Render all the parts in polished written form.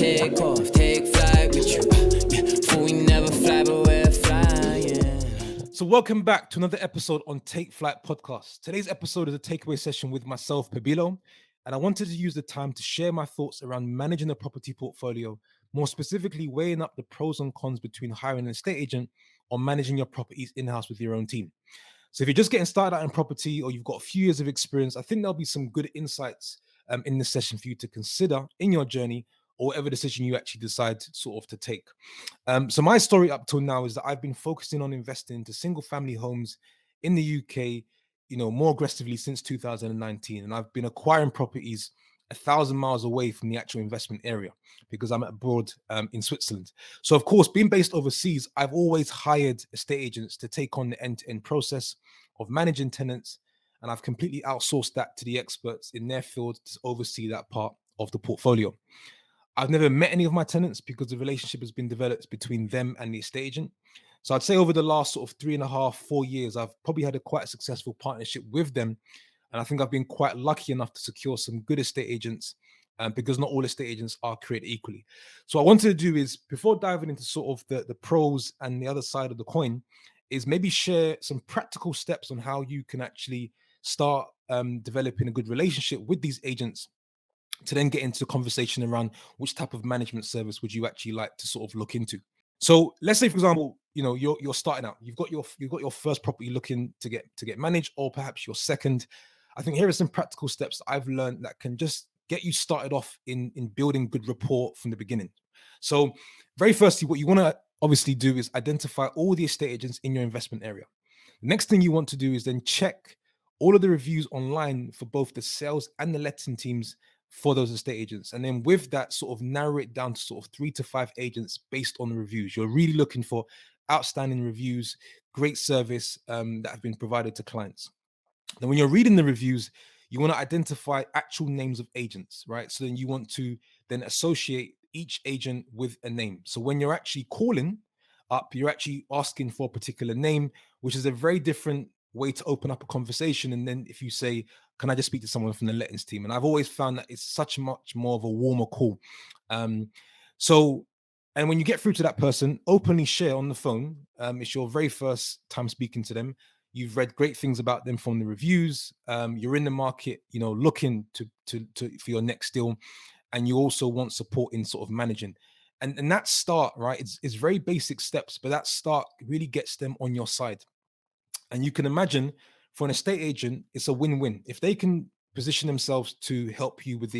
take off, take flight with you. For we never fly, but we're flying. So welcome back to another episode on Take Flight Podcast. Today's episode is a takeaway session with myself, Pabilo, and I wanted to use the time to share my thoughts around managing a property portfolio, more specifically weighing up the pros and cons between hiring an estate agent or managing your properties in-house with your own team. So if you're just getting started out in property or you've got a few years of experience, I think there'll be some good insights in this session for you to consider in your journey or whatever decision you actually decide sort of to take. So my story up till now is that I've been focusing on investing into single family homes in the UK, more aggressively since 2019. And I've been acquiring properties 1,000 miles away from the actual investment area because I'm abroad in Switzerland. So of course, being based overseas, I've always hired estate agents to take on the end-to-end process of managing tenants. And I've completely outsourced that to the experts in their field to oversee that part of the portfolio. I've never met any of my tenants because the relationship has been developed between them and the estate agent. So I'd say over the last sort of 3.5, 4 years, I've probably had a quite successful partnership with them. And I think I've been quite lucky enough to secure some good estate agents because not all estate agents are created equally. So what I wanted to do is, before diving into sort of the pros and the other side of the coin, is maybe share some practical steps on how you can actually start developing a good relationship with these agents to then get into a conversation around which type of management service would you actually like to sort of look into. So let's say, for example, you're starting out, you've got your first property looking to get managed, or perhaps your second. I think here are some practical steps I've learned that can just get you started off in building good rapport from the beginning. So very firstly, what you want to obviously do is identify all the estate agents in your investment area. The next thing you want to do is then check all of the reviews online for both the sales and the letting teams for those estate agents. And then with that, sort of narrow it down to sort of 3 to 5 agents based on the reviews. You're really looking for outstanding reviews, great service that have been provided to clients. Then when you're reading the reviews, you want to identify actual names of agents, right? So then you want to then associate each agent with a name. So when you're actually calling up, you're actually asking for a particular name, which is a very different way to open up a conversation. And then if you say, can I just speak to someone from the lettings team? And I've always found that it's such much more of a warmer call. And when you get through to that person, openly share on the phone. It's your very first time speaking to them. You've read great things about them from the reviews. You're in the market, looking to for your next deal, and you also want support in sort of managing. And that start, right? It's very basic steps, but that start really gets them on your side. And you can imagine for an estate agent, it's a win-win. If they can position themselves to help you with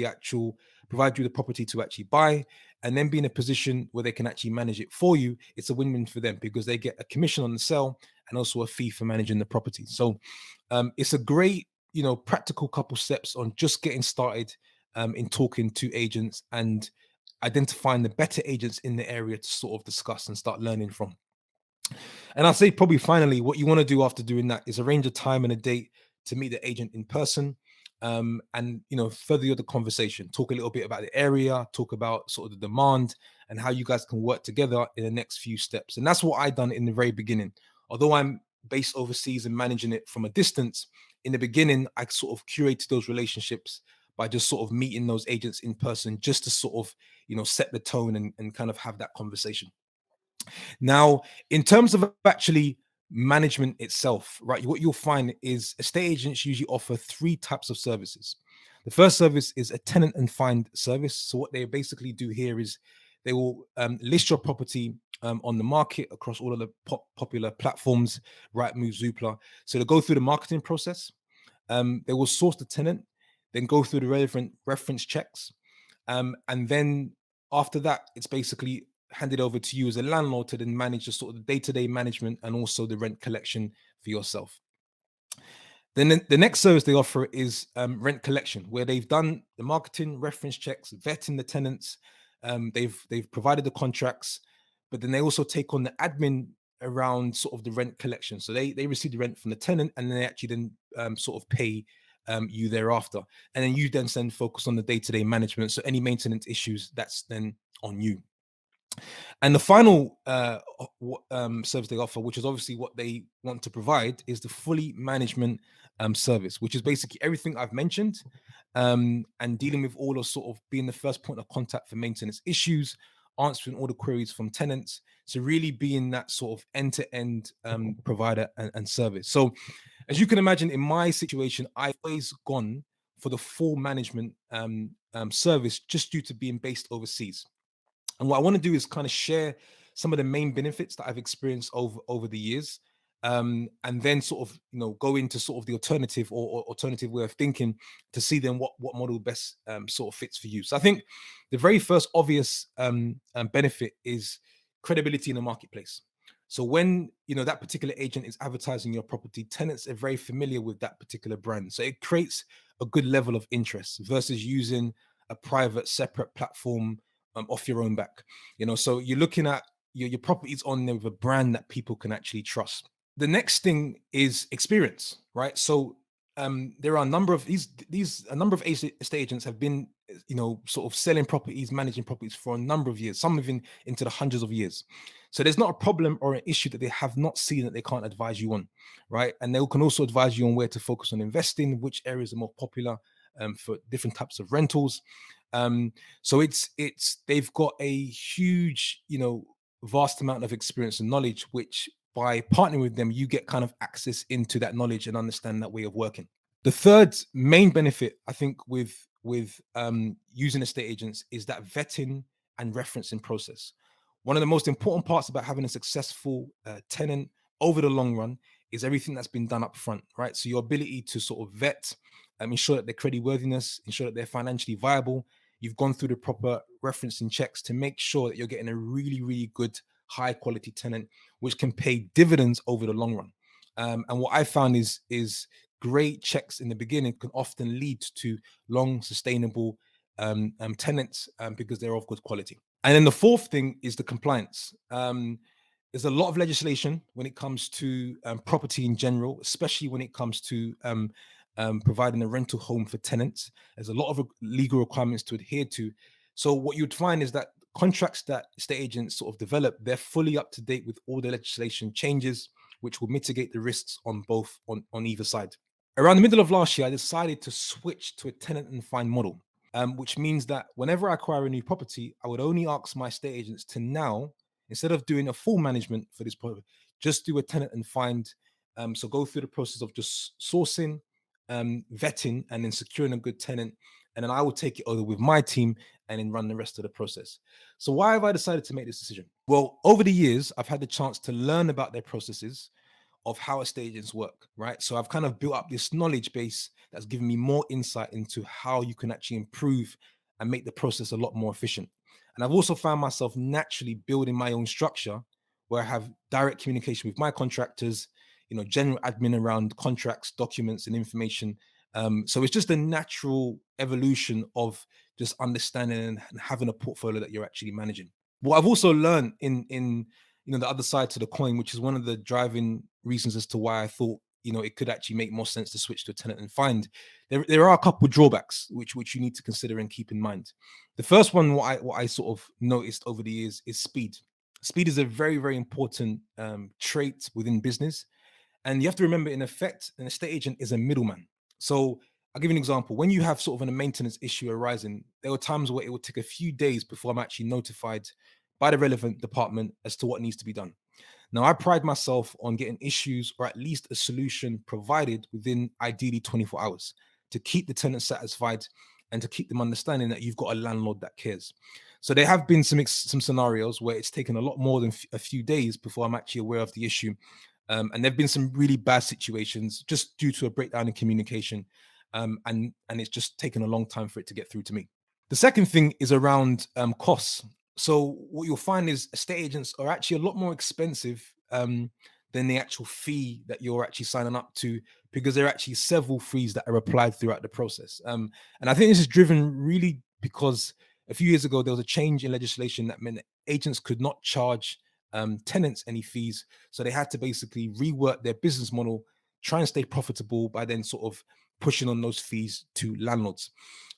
provide you the property to actually buy, and then be in a position where they can actually manage it for you, it's a win-win for them because they get a commission on the sale and also a fee for managing the property. So it's a great, practical couple steps on just getting started in talking to agents and identifying the better agents in the area to sort of discuss and start learning from. And I'll say probably finally, what you want to do after doing that is arrange a time and a date to meet the agent in person, and further the conversation. Talk a little bit about the area, talk about sort of the demand and how you guys can work together in the next few steps. And that's what I done in the very beginning. Although I'm based overseas and managing it from a distance, in the beginning, I sort of curated those relationships by just sort of meeting those agents in person, just to sort of, set the tone and kind of have that conversation. Now, in terms of actually management itself, right, what you'll find is estate agents usually offer 3 types of services. The first service is a tenant and find service. So what they basically do here is they will list your property on the market across all of the popular platforms, Rightmove, Zoopla. So they go through the marketing process. They will source the tenant, then go through the relevant reference checks. And then after that, it's basically handed over to you as a landlord to then manage the sort of the day-to-day management and also the rent collection for yourself. Then the next service they offer is rent collection, where they've done the marketing, reference checks, vetting the tenants. They've provided the contracts, but then they also take on the admin around sort of the rent collection. So they receive the rent from the tenant, and then they actually then sort of pay you thereafter. And then you then focus on the day-to-day management. So any maintenance issues, that's then on you. And the final service they offer, which is obviously what they want to provide, is the fully management service, which is basically everything I've mentioned, and dealing with all of sort of being the first point of contact for maintenance issues, answering all the queries from tenants. So really being that sort of end-to-end provider and service. So as you can imagine, in my situation, I've always gone for the full management service just due to being based overseas. And what I want to do is kind of share some of the main benefits that I've experienced over the years, and then sort of go into sort of the alternative or alternative way of thinking to see then what model best sort of fits for you. So I think the very first obvious benefit is credibility in the marketplace. So when that particular agent is advertising your property, tenants are very familiar with that particular brand. So it creates a good level of interest versus using a private separate platform off your own back. So you're looking at your properties on there with a brand that people can actually trust. The next thing is experience, right? So there are a number of a number of estate agents have been sort of selling properties, managing properties for a number of years, some even into the hundreds of years. So there's not a problem or an issue that they have not seen that they can't advise you on, right? And they can also advise you on where to focus on investing, which areas are more popular for different types of rentals. So they've got a huge vast amount of experience and knowledge, which by partnering with them, you get kind of access into that knowledge and understand that way of working. The third main benefit, I think, with using estate agents is that vetting and referencing process. One of the most important parts about having a successful tenant over the long run is everything that's been done up front, right? So your ability to sort of vet, ensure that their creditworthiness, ensure that they're financially viable. You've gone through the proper referencing checks to make sure that you're getting a really, really good, high quality tenant, which can pay dividends over the long run. And what I found is great checks in the beginning can often lead to long, sustainable tenants because they're of good quality. And then the fourth thing is the compliance. There's a lot of legislation when it comes to property in general, especially when it comes to providing a rental home for tenants. There's a lot of legal requirements to adhere to. So what you'd find is that contracts that estate agents sort of develop, they're fully up to date with all the legislation changes, which will mitigate the risks on either side. Around the middle of last year, I decided to switch to a tenant and find model, which means that whenever I acquire a new property, I would only ask my estate agents to now, instead of doing a full management for this property, just do a tenant and find. So go through the process of just sourcing, vetting, and then securing a good tenant. And then I will take it over with my team and then run the rest of the process. So why have I decided to make this decision? Well, over the years, I've had the chance to learn about their processes of how estate agents work, right? So I've kind of built up this knowledge base that's given me more insight into how you can actually improve and make the process a lot more efficient. And I've also found myself naturally building my own structure where I have direct communication with my contractors, general admin around contracts, documents, and information. So it's just a natural evolution of just understanding and having a portfolio that you're actually managing. What I've also learned in the other side to the coin, which is one of the driving reasons as to why I thought it could actually make more sense to switch to a tenant and find. There are a couple of drawbacks which you need to consider and keep in mind. The first one, what I sort of noticed over the years, is speed. Speed is a very, very important trait within business. And you have to remember, in effect, an estate agent is a middleman. So I'll give you an example. When you have sort of a maintenance issue arising, there were times where it would take a few days before I'm actually notified by the relevant department as to what needs to be done. Now, I pride myself on getting issues or at least a solution provided within ideally 24 hours to keep the tenant satisfied and to keep them understanding that you've got a landlord that cares. So there have been some scenarios where it's taken a lot more than a few days before I'm actually aware of the issue. And there have been some really bad situations just due to a breakdown in communication. And it's just taken a long time for it to get through to me. The second thing is around costs. So what you'll find is estate agents are actually a lot more expensive than the actual fee that you're actually signing up to, because there are actually several fees that are applied throughout the process. And I think this is driven really because a few years ago, there was a change in legislation that meant that agents could not charge tenants any fees. So they had to basically rework their business model, try and stay profitable by then sort of pushing on those fees to landlords.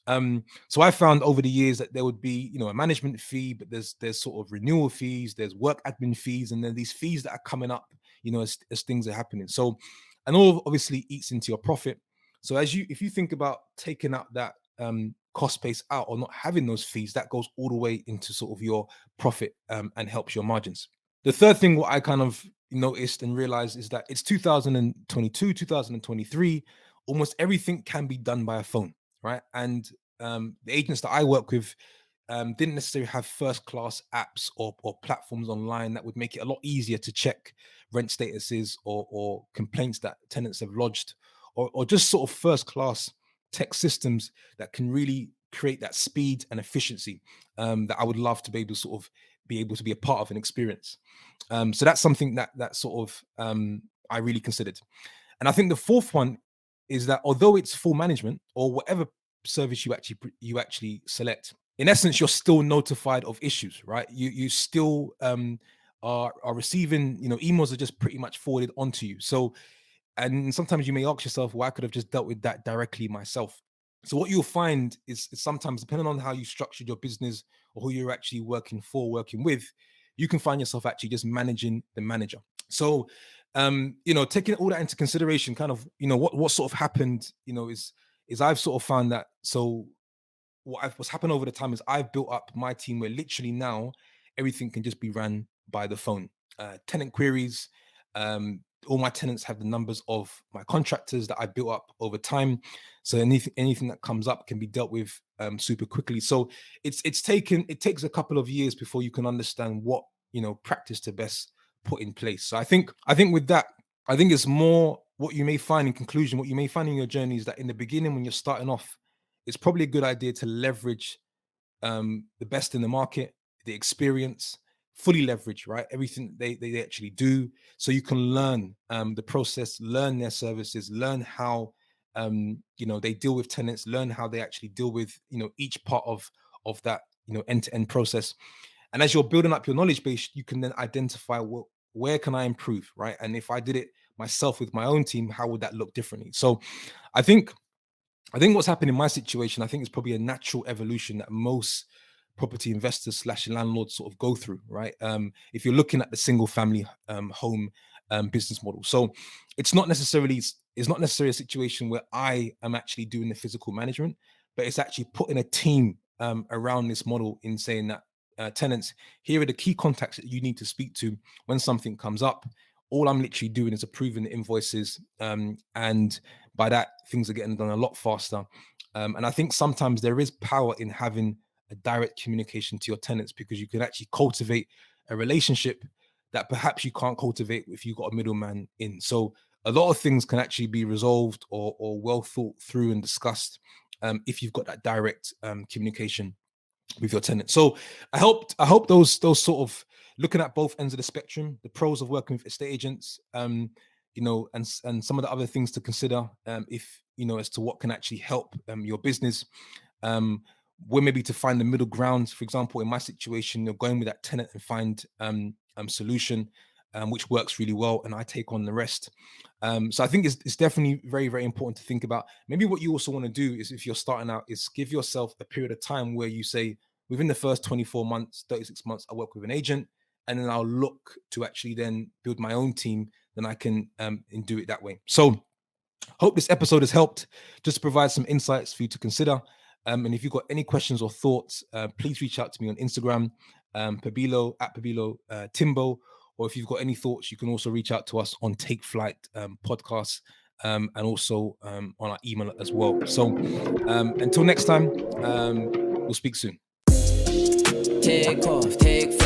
So I found over the years that there would be, a management fee, but there's sort of renewal fees, there's work admin fees, and then these fees that are coming up, as things are happening. So, and all obviously eats into your profit. So if you think about taking out that cost base out, or not having those fees, that goes all the way into sort of your profit, and helps your margins. The third thing what I kind of noticed and realized is that it's 2022, 2023. Almost everything can be done by a phone, right? And the agents that I work with didn't necessarily have first class apps or platforms online that would make it a lot easier to check rent statuses or complaints that tenants have lodged, or just sort of first class tech systems that can really create that speed and efficiency that I would love to be able to sort of be able to be a part of and experience. So that's something that sort of I really considered. And I think the fourth one is that although it's full management or whatever service you actually select, in essence, you're still notified of issues, right? You still are receiving, emails are just pretty much forwarded onto you. So, and sometimes you may ask yourself, well, I could have just dealt with that directly myself. So what you'll find is sometimes, depending on how you structured your business or who you're actually working for, working with, you can find yourself actually just managing the manager. So, taking all that into consideration, kind of, what sort of happened, is I've sort of found that. So what's happened over the time is I've built up my team where literally now everything can just be ran by the phone. Tenant queries, all my tenants have the numbers of my contractors that I built up over time. So anything that comes up can be dealt with super quickly. So it takes a couple of years before you can understand what practice to best put in place. So I think with that, I think it's more what you may find in conclusion, what you may find in your journey is that in the beginning when you're starting off, it's probably a good idea to leverage the best in the market, the experience, fully leverage, right? Everything they actually do, so you can learn the process, learn their services, learn how they deal with tenants, learn how they actually deal with each part of that end-to-end process. And as you're building up your knowledge base, you can then identify where can I improve, right? And if I did it myself with my own team, how would that look differently? So I think what's happened in my situation, I think it's probably a natural evolution that most property investors / landlords sort of go through, right? If you're looking at the single family home business model, so it's not necessarily a situation where I am actually doing the physical management, but it's actually putting a team around this model in saying that tenants, here are the key contacts that you need to speak to when something comes up. All I'm literally doing is approving the invoices, and by that, things are getting done a lot faster. And I think sometimes there is power in having a direct communication to your tenants, because you can actually cultivate a relationship that perhaps you can't cultivate if you've got a middleman in. So a lot of things can actually be resolved or well thought through and discussed if you've got that direct communication with your tenant. So I hope those sort of looking at both ends of the spectrum, the pros of working with estate agents, and some of the other things to consider, if as to what can actually help your business, where maybe to find the middle ground. For example, in my situation, you're going with that tenant and find solution which works really well, and I take on the rest. So I think it's definitely very, very important to think about. Maybe what you also want to do is, if you're starting out, is give yourself a period of time where you say, within the first 24 months, 36 months, I work with an agent, and then I'll look to actually then build my own team. Then I can and do it that way. So hope this episode has helped just to provide some insights for you to consider. And if you've got any questions or thoughts, please reach out to me on Instagram, Pabilo Timbo. Or if you've got any thoughts, you can also reach out to us on Take Flight podcast, and also on our email as well. So until next time, we'll speak soon. Take off, take